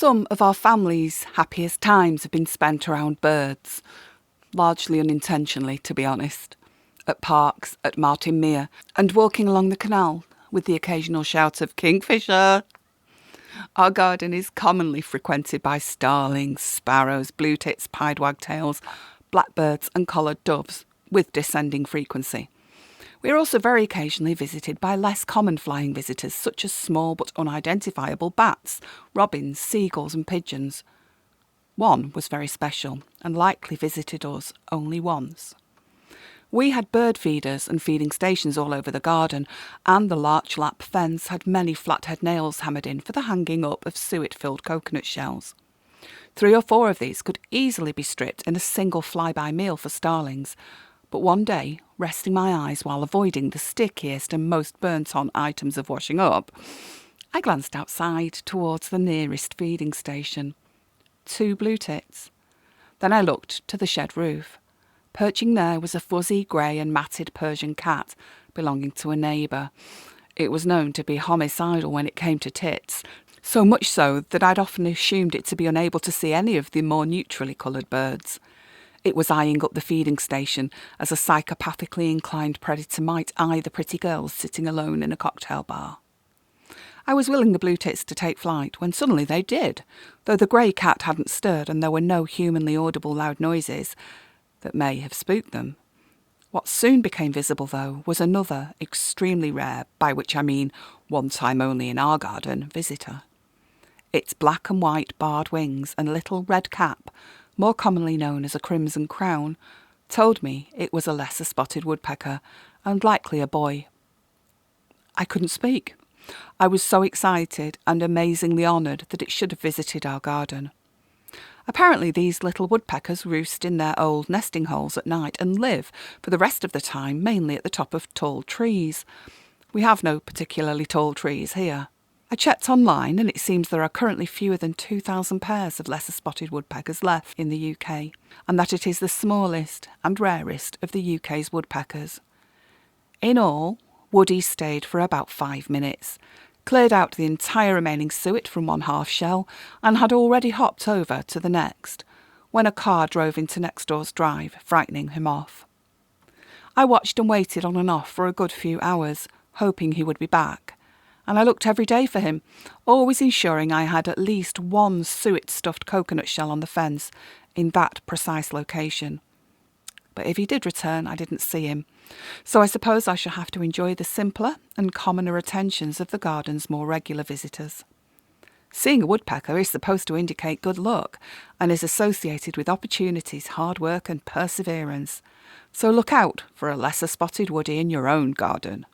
Some of our family's happiest times have been spent around birds, largely unintentionally, to be honest, at parks at Martin Mere and walking along the canal with the occasional shout of "Kingfisher!" Our garden is commonly frequented by starlings, sparrows, blue tits, pied wagtails, blackbirds and collared doves, with descending frequency. We are also very occasionally visited by less common flying visitors, such as small but unidentifiable bats, robins, seagulls and pigeons. One was very special and likely visited us only once. We had bird feeders and feeding stations all over the garden, and the larch lap fence had many flathead nails hammered in for the hanging up of suet-filled coconut shells. 3 or 4 of these could easily be stripped in a single flyby meal for starlings, but one day, resting my eyes while avoiding the stickiest and most burnt-on items of washing up, I glanced outside towards the nearest feeding station. 2 blue tits. Then I looked to the shed roof. Perching there was a fuzzy, grey and matted Persian cat belonging to a neighbour. It was known to be homicidal when it came to tits, so much so that I'd often assumed it to be unable to see any of the more neutrally coloured birds. It was eyeing up the feeding station as a psychopathically inclined predator might eye the pretty girls sitting alone in a cocktail bar. I was willing the blue tits to take flight when suddenly they did, though the grey cat hadn't stirred and there were no humanly audible loud noises that may have spooked them. What soon became visible, though, was another extremely rare, by which I mean one time only in our garden, visitor. Its black and white barred wings and little red cap, more commonly known as a crimson crown, told me it was a lesser spotted woodpecker, and likely a boy. I couldn't speak. I was so excited and amazingly honoured that it should have visited our garden. Apparently these little woodpeckers roost in their old nesting holes at night and live, for the rest of the time, mainly at the top of tall trees. We have no particularly tall trees here. I checked online and it seems there are currently fewer than 2,000 pairs of lesser spotted woodpeckers left in the UK, and that it is the smallest and rarest of the UK's woodpeckers. In all, Woody stayed for about 5 minutes, cleared out the entire remaining suet from one half shell, and had already hopped over to the next, when a car drove into next door's drive, frightening him off. I watched and waited on and off for a good few hours, hoping he would be back, and I looked every day for him, always ensuring I had at least one suet-stuffed coconut shell on the fence in that precise location. But if he did return, I didn't see him, so I suppose I shall have to enjoy the simpler and commoner attentions of the garden's more regular visitors. Seeing a woodpecker is supposed to indicate good luck and is associated with opportunities, hard work and perseverance, so look out for a lesser spotted woody in your own garden.